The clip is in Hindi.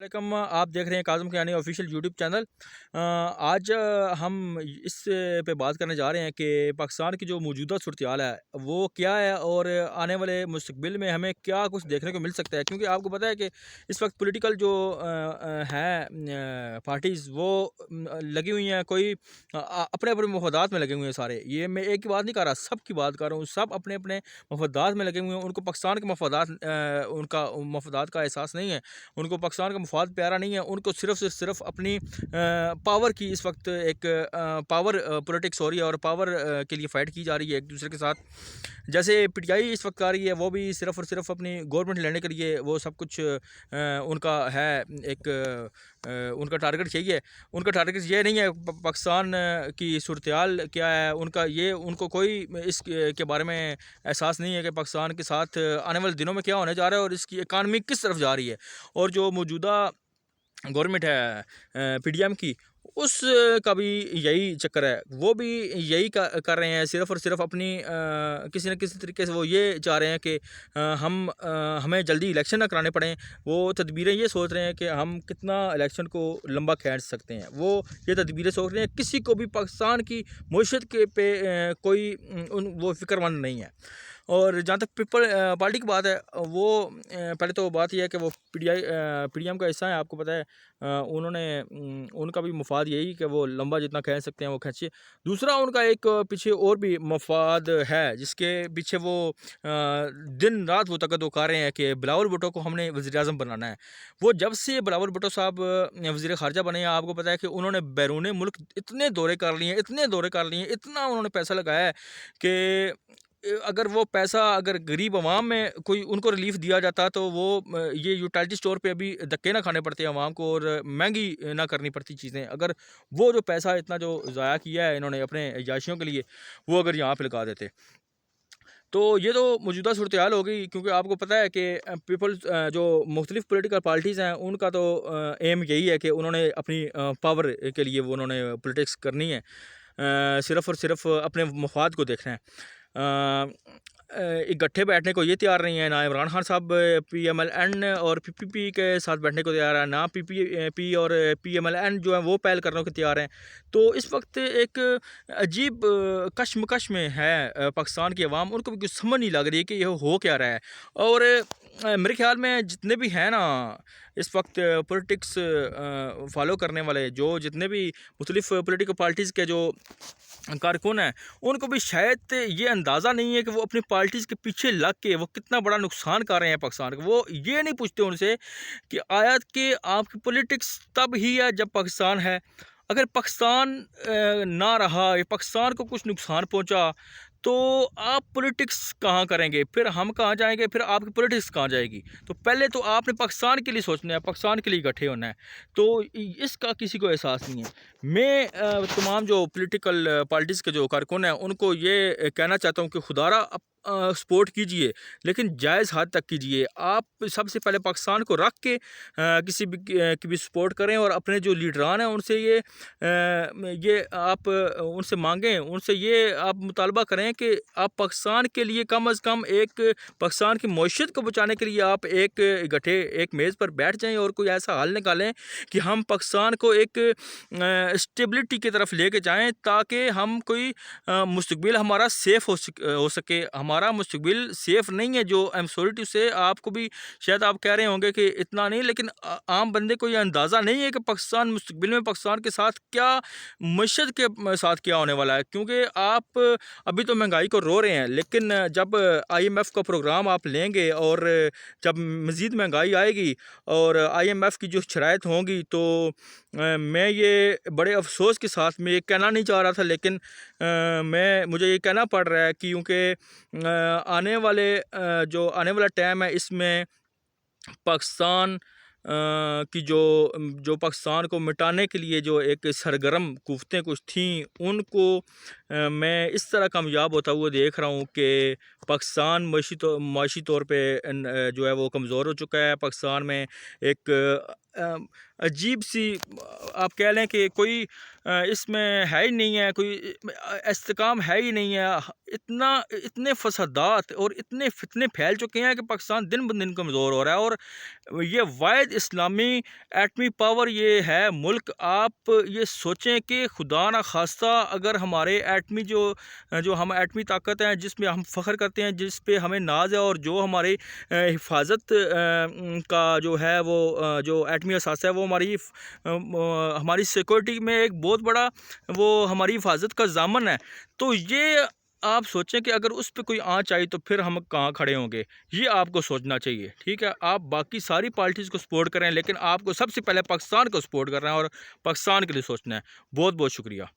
वालेकुम, आप देख रहे हैं काज़म कियानी ऑफिशियल यूट्यूब चैनल। आज हम इस पे बात करने जा रहे हैं कि पाकिस्तान की जो मौजूदा सूरत-ए-हाल है वो क्या है और आने वाले मुस्तकबिल में हमें क्या कुछ देखने को मिल सकता है। क्योंकि आपको पता है कि इस वक्त पॉलिटिकल जो हैं पार्टीज़ वो लगी हुई हैं, कोई अपने-अपने मफादात में लगे हुए हैं सारे। ये मैं एक की बात नहीं कर रहा, सब की बात कर रहा हूँ। सब अपने-अपने मफादात में लगे हुए हैं। उनको पाकिस्तान के मफादात उनका मफादात का एहसास नहीं है। उनको पाकिस्तान का मफाद प्यारा नहीं है। उनको सिर्फ़ से सिर्फ़ अपनी पावर की इस वक्त एक पावर पॉलिटिक्स हो रही है और पावर के लिए फ़ाइट की जा रही है एक-दूसरे के साथ। जैसे पीटीआई इस वक्त आ रही है, वो भी सिर्फ़ और सिर्फ़ अपनी गवर्नमेंट लेने के लिए वो सब कुछ उनका है एक उनका टारगेट यही है। उनका टारगेट ये नहीं है पाकिस्तान की सूरत-ए-हाल क्या है, उनको कोई के बारे में एहसास नहीं है कि पाकिस्तान के साथ आने वाले दिनों में क्या होने जा रहा है और इसकी इकानमी किस तरफ जा रही है। और जो मौजूदा गवर्नमेंट है पीडीएम की, उस का भी यही चक्कर है। वो भी यही कर रहे हैं, सिर्फ़ और सिर्फ़ अपनी किसी न किसी तरीके से वो ये चाह रहे हैं कि हमें जल्दी इलेक्शन ना कराने पड़ें। वो तदबीरें ये सोच रहे हैं कि हम कितना इलेक्शन को लंबा खींच सकते हैं। वो ये तदबीरें सोच रहे हैं। किसी को भी पाकिस्तान की मईशत के पे कोई वो फ़िक्रमंद नहीं है। और जहाँ तक पार्टी की बात है, वो पहले तो बात ये है कि वो पीडीएम का हिस्सा है, आपको पता है। उन्होंने उनका भी मफाद यही कि वो लंबा जितना खींच सकते हैं वो खींचे। दूसरा उनका एक पीछे और भी मफाद है जिसके पीछे वो दिन रात वो तकद्दो कर रहे हैं कि बिलावल भुट्टो को हमने वज़ीर-ए-आज़म बनाना है। वो जब से बिलावल भुट्टो साहब वज़ीर ख़ारिजा बने हैं, आपको पता है कि उन्होंने बैरून मुल्क इतने दौरे कर लिए हैं, इतने दौरे कर लिए हैं, इतना उन्होंने पैसा लगाया है कि अगर वो पैसा अगर गरीब अवाम में कोई उनको रिलीफ दिया जाता तो वो ये यूटिलिटी स्टोर पे अभी धक्के ना खाने पड़ते अवाम को और महंगी ना करनी पड़ती चीज़ें। अगर वो जो पैसा इतना जो ज़ाया किया है इन्होंने अपने अयाशियों के लिए, वो अगर यहाँ पे लगा देते। तो ये तो मौजूदा सूरत-ए-हाल हो गई, क्योंकि आपको पता है कि जो मुख्तलिफ़ पॉलिटिकल पार्टीज़ हैं उनका तो एम यही है कि उन्होंने अपनी पावर के लिए वो उन्होंने पॉलिटिक्स करनी है। सिर्फ़ और सिर्फ़ अपने मफ़ाद को देखना है। इकट्ठे बैठने को ये तैयार नहीं है, ना इमरान खान साहब पीएमएलएन और पीपीपी के साथ बैठने को तैयार है, ना पीपी और पीएमएलएन जो है वो पहल करने को तैयार हैं। तो इस वक्त एक अजीब कशमकश में है पाकिस्तान की अवाम। उनको भी कुछ समझ नहीं लग रही है कि ये हो क्या रहा है। और मेरे ख्याल में जितने भी हैं ना इस वक्त पॉलिटिक्स फॉलो करने वाले, जो जितने भी मुख्तलिफ पॉलिटिकल पार्टीज़ के जो कारकुन हैं, उनको भी शायद ये अंदाज़ा नहीं है कि वो अपनी पार्टीज़ के पीछे लग के वो कितना बड़ा नुकसान कर रहे हैं पाकिस्तान का। वो ये नहीं पूछते उनसे कि आयत के आपकी पॉलिटिक्स तब ही है जब पाकिस्तान है। अगर पाकिस्तान ना रहा या पाकिस्तान को कुछ नुकसान पहुंचा तो आप पॉलिटिक्स कहाँ करेंगे, फिर हम कहाँ जाएंगे, फिर आपकी पॉलिटिक्स कहाँ जाएगी। तो पहले तो आपने पाकिस्तान के लिए सोचना है, पाकिस्तान के लिए इकट्ठे होना है। तो इसका किसी को एहसास नहीं है। मैं तमाम जो पॉलिटिकल पार्टीज़ के जो कारकुन हैं उनको ये कहना चाहता हूँ कि खुदारा सपोर्ट कीजिए, लेकिन जायज़ हद तक कीजिए। आप सबसे पहले पाकिस्तान को रख के किसी भी की भी सपोर्ट करें और अपने जो लीडरान हैं उनसे ये आप उनसे मांगें, उनसे ये आप मुतालबा करें कि आप पाकिस्तान के लिए कम अज़ कम एक पाकिस्तान की मईशत को बचाने के लिए आप एक इकट्ठे एक मेज़ पर बैठ जाएँ और कोई ऐसा हल निकालें कि हम पाकिस्तान को एक स्टेबिलिटी की तरफ लेके जाएँ, ताकि हम कोई मुस्तकबिल हमारा सेफ़ हो सके। हमारा मुस्तकबिल सेफ़ नहीं है, जो आई एम सॉरी टू से, आपको भी शायद आप कह रहे होंगे कि इतना नहीं, लेकिन आम बंदे को ये अंदाज़ा नहीं है कि पाकिस्तान मुस्तकबिल में पाकिस्तान के साथ क्या मईशत के साथ क्या होने वाला है। क्योंकि आप अभी तो महंगाई को रो रहे हैं, लेकिन जब आईएमएफ का प्रोग्राम आप लेंगे और जब मज़ीद महंगाई आएगी और आईएमएफ की जो शराइत होंगी, तो मैं ये बड़े अफसोस के साथ मैं ये कहना नहीं चाह रहा था, लेकिन मुझे ये कहना पड़ रहा है क्योंकि जो आने वाला टाइम है इसमें पाकिस्तान की जो पाकिस्तान को मिटाने के लिए जो एक सरगर्म कुव्वतें कुछ थीं, उनको मैं इस तरह कामयाब होता हुआ देख रहा हूँ कि पाकिस्तान माशी तौर पे जो है वो कमज़ोर हो चुका है। पाकिस्तान में एक अजीब सी आप कह लें कि कोई इसमें है ही नहीं है, कोई इस्तेकाम है ही नहीं है। इतने फसादात और इतने फितने फैल चुके हैं कि पाकिस्तान दिन ब दिन कमज़ोर हो रहा है। और ये वाहिद इस्लामी एटमी पावर ये है मुल्क। आप ये सोचें कि खुदा ना खास्ता अगर हमारे एटमी जो जो हम एटमी ताकत हैं, जिसमें हम फ़ख्र करते हैं, जिस पे हमें नाज है, और जो हमारी हिफाजत का जो है वो जो एटमी असासा है वो हमारी सिक्योरिटी में एक बहुत बड़ा वो हमारी हिफाजत का ज़ामन है। तो ये आप सोचें कि अगर उस पे कोई आँच आई तो फिर हम कहाँ खड़े होंगे, ये आपको सोचना चाहिए। ठीक है, आप बाकी सारी पार्टीज़ को सपोर्ट करें, लेकिन आपको सबसे पहले पाकिस्तान को सपोर्ट करना है और पाकिस्तान के लिए सोचना है। बहुत बहुत शुक्रिया।